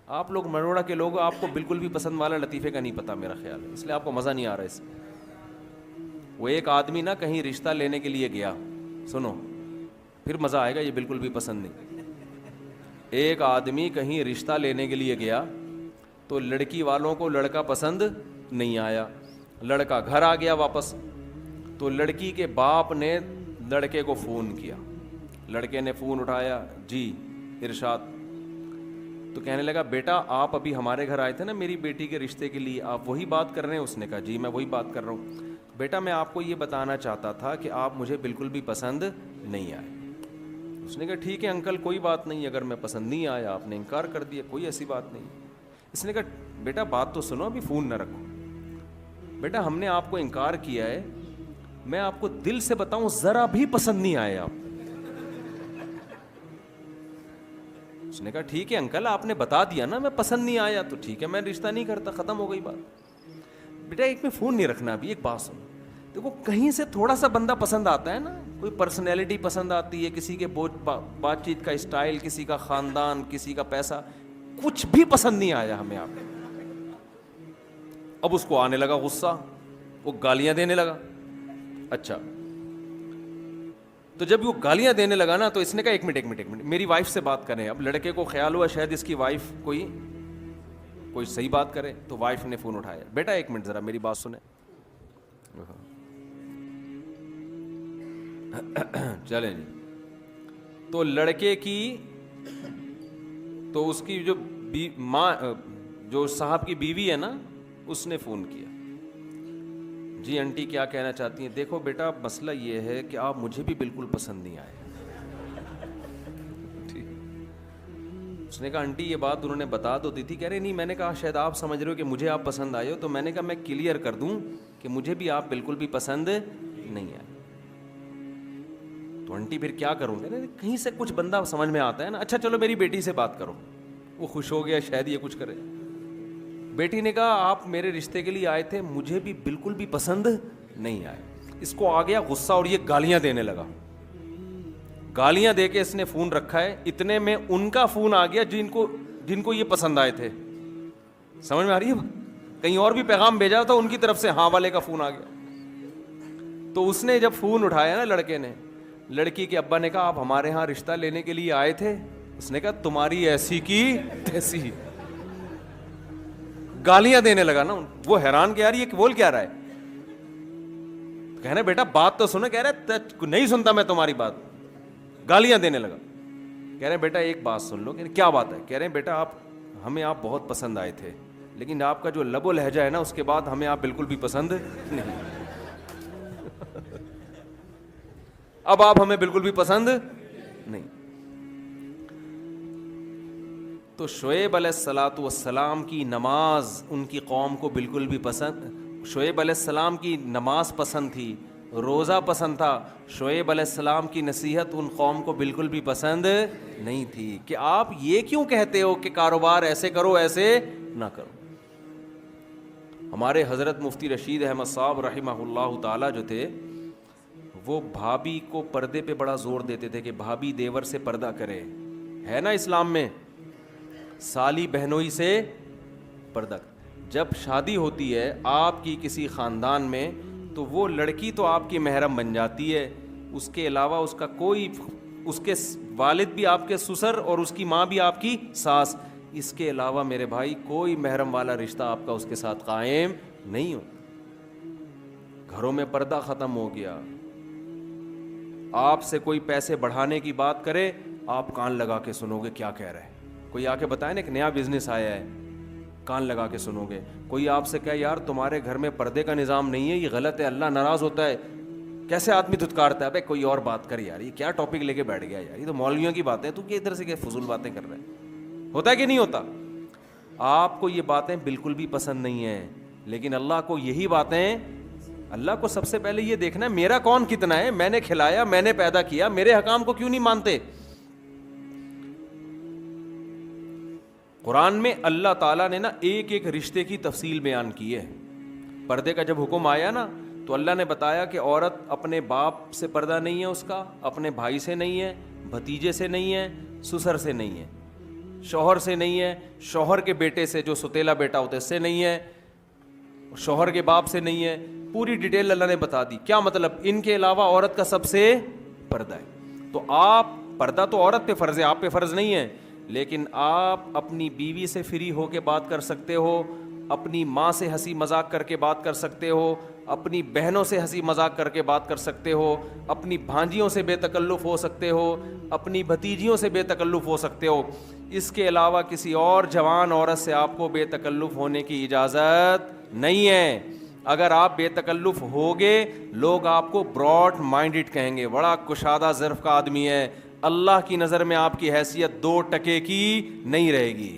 آپ لوگ مروڑا کے لوگ، آپ کو بالکل بھی پسند والا لطیفے کا نہیں پتا میرا خیال ہے، اس لیے آپ کو مزہ نہیں آ رہا اس میں. وہ ایک آدمی نا کہیں رشتہ لینے کے لیے گیا، سنو پھر مزہ آئے گا، یہ بالکل بھی پسند نہیں. ایک آدمی کہیں رشتہ لینے کے لیے گیا تو لڑکی والوں کو لڑکا پسند نہیں آیا. لڑکا گھر آ گیا واپس، تو لڑکی کے باپ نے لڑکے کو فون کیا. لڑکے نے فون اٹھایا، جی ارشاد. تو کہنے لگا بیٹا آپ ابھی ہمارے گھر آئے تھے نا میری بیٹی کے رشتے کے لیے، آپ وہی بات کر رہے ہیں؟ اس نے کہا جی میں وہی بات کر رہا ہوں. بیٹا میں آپ کو یہ بتانا چاہتا تھا کہ آپ مجھے بالکل بھی پسند نہیں آئے. اس نے کہا ٹھیک ہے انکل کوئی بات نہیں، اگر میں پسند نہیں آیا آپ نے انکار کر دیا، کوئی ایسی بات نہیں. اس نے کہا بیٹا بات تو سنو، ابھی فون نہ رکھو. بیٹا ہم نے آپ کو انکار کیا ہے، میں آپ کو دل سے بتاؤں ذرا بھی پسند نہیں آئے آپ. اس نے کہا ٹھیک ہے انکل آپ نے بتا دیا نا میں پسند نہیں آیا تو ٹھیک ہے میں رشتہ نہیں کرتا، ختم ہو گئی بات. بیٹا ایک میں فون نہیں رکھنا، ابھی ایک بات سنو. دیکھو کہیں سے تھوڑا سا بندہ پسند آتا ہے نا، کوئی پرسنالٹی پسند آتی ہے، کسی کے بات چیت کا اسٹائل، کسی کا خاندان، کسی کا پیسہ، کچھ بھی پسند نہیں آیا ہمیں آپ. اب اس کو آنے لگا غصہ، وہ گالیاں دینے لگا. اچھا تو جب وہ گالیاں دینے لگا نا تو اس نے کہا ایک منٹ میری وائف سے بات کریں. اب لڑکے کو خیال ہوا شاید اس کی وائف کوئی صحیح بات کرے، تو وائف نے فون اٹھایا. بیٹا ایک منٹ ذرا میری بات سنیں. چلیں جی. تو لڑکے کی تو اس کی جو ماں جو صاحب کی بیوی ہے نا اس نے فون کیا. جی آنٹی کیا کہنا چاہتی ہیں؟ دیکھو بیٹا مسئلہ یہ ہے کہ آپ مجھے بھی بالکل پسند نہیں آئے. اس نے کہا آنٹی یہ بات انہوں نے بتا تو دی تھی. کہہ رہے نہیں، میں نے کہا شاید آپ سمجھ رہے ہو کہ مجھے آپ پسند آئے ہو، تو میں نے کہا میں کلیئر کر دوں کہ مجھے بھی آپ بالکل بھی پسند نہیں آئے. تو آنٹی پھر کیا کروں؟ کہہ رہے کہیں سے کچھ بندہ سمجھ میں آتا ہے نا. اچھا چلو میری بیٹی سے بات کرو. وہ خوش ہو گیا شاید یہ کچھ کرے. بیٹی نے کہا آپ میرے رشتے کے لیے آئے تھے، مجھے بھی بالکل بھی پسند نہیں آئے. اس کو آ گیا غصہ اور یہ گالیاں دینے لگا. گالیاں دے کے اس نے فون رکھا ہے. اتنے میں ان کا فون آ گیا جن کو یہ پسند آئے تھے. سمجھ میں آ رہی ہے؟ کہیں اور بھی پیغام بھیجا تھا ان کی طرف سے، ہاں والے کا فون آ گیا. تو اس نے جب فون اٹھایا نا لڑکے نے، لڑکی کے ابا نے کہا آپ ہمارے ہاں رشتہ لینے کے لیے آئے تھے؟ اس نے کہا تمہاری ایسی کی تیسی. گالیاں دینے لگا نا. وہ حیران کہ یار یہ بول کیا رہا ہے. کہہ رہے بیٹا بات تو سنو. کہہ رہے نہیں سنتا میں تمہاری بات. گالیاں دینے لگا. کہہ رہے بیٹا ایک بات سن لو. کیا بات ہے؟ کہہ رہے بیٹا ہمیں آپ بہت پسند آئے تھے، لیکن آپ کا جو لب و لہجہ ہے نا اس کے بعد ہمیں آپ بالکل بھی پسند نہیں. اب آپ ہمیں بالکل بھی پسند نہیں. تو شعیب علیہ الصلاۃ والسلام کی نماز ان کی قوم کو بالکل بھی پسند، شعیب علیہ السلام کی نماز پسند تھی، روزہ پسند تھا. شعیب علیہ السلام کی نصیحت ان قوم کو بالکل بھی پسند نہیں تھی کہ آپ یہ کیوں کہتے ہو کہ کاروبار ایسے کرو ایسے نہ کرو. ہمارے حضرت مفتی رشید احمد صاحب رحمہ اللہ تعالی جو تھے، وہ بھابھی کو پردے پہ بڑا زور دیتے تھے کہ بھابھی دیور سے پردہ کرے. ہے نا اسلام میں سالی بہنوئی سے پردہ. جب شادی ہوتی ہے آپ کی کسی خاندان میں تو وہ لڑکی تو آپ کی محرم بن جاتی ہے، اس کے علاوہ اس کا کوئی، اس کے والد بھی آپ کے سسر اور اس کی ماں بھی آپ کی ساس، اس کے علاوہ میرے بھائی کوئی محرم والا رشتہ آپ کا اس کے ساتھ قائم نہیں ہو. گھروں میں پردہ ختم ہو گیا. آپ سے کوئی پیسے بڑھانے کی بات کرے آپ کان لگا کے سنو گے کیا کہہ رہے ہیں. کوئی آ کے بتائے نا ایک نیا بزنس آیا ہے، کان لگا کے سنو گے. کوئی آپ سے کہے یار تمہارے گھر میں پردے کا نظام نہیں ہے، یہ غلط ہے، اللہ ناراض ہوتا ہے، کیسے آدمی دھتکارتا ہے. بھائی کوئی اور بات کر یار، یہ کیا ٹاپک لے کے بیٹھ گیا یار، یہ تو مولویوں کی باتیں، تو کہ ادھر سے کہ فضول باتیں کر رہے ہیں. ہوتا ہے کہ نہیں ہوتا؟ آپ کو یہ باتیں بالکل بھی پسند نہیں ہیں، لیکن اللہ کو یہی باتیں، اللہ کو سب سے پہلے یہ دیکھنا ہے میرا کون کتنا ہے، میں نے کھلایا، میں نے پیدا کیا، میرے حکام کو کیوں نہیں مانتے. قرآن میں اللہ تعالیٰ نے نا ایک ایک رشتے کی تفصیل بیان کی ہے. پردے کا جب حکم آیا نا تو اللہ نے بتایا کہ عورت اپنے باپ سے پردہ نہیں ہے، اس کا اپنے بھائی سے نہیں ہے، بھتیجے سے نہیں ہے، سسر سے نہیں ہے. شوہر سے نہیں ہے, شوہر کے بیٹے سے جو ستیلا بیٹا ہوتا ہے اس سے نہیں ہے, شوہر کے باپ سے نہیں ہے. پوری ڈیٹیل اللہ نے بتا دی. کیا مطلب؟ ان کے علاوہ عورت کا سب سے پردہ ہے. تو آپ پردہ تو عورت پہ فرض ہے, آپ پہ فرض نہیں ہے, لیکن آپ اپنی بیوی سے فری ہو کے بات کر سکتے ہو, اپنی ماں سے ہنسی مذاق کر کے بات کر سکتے ہو, اپنی بہنوں سے ہنسی مذاق کر کے بات کر سکتے ہو, اپنی بھانجیوں سے بے تکلف ہو سکتے ہو, اپنی بھتیجیوں سے بے تکلف ہو سکتے ہو. اس کے علاوہ کسی اور جوان عورت سے آپ کو بے تکلف ہونے کی اجازت نہیں ہے. اگر آپ بے تکلف ہوگے لوگ آپ کو براڈ مائنڈڈ کہیں گے, بڑا کشادہ ظرف کا آدمی ہے. اللہ کی نظر میں آپ کی حیثیت 2% کی نہیں رہے گی.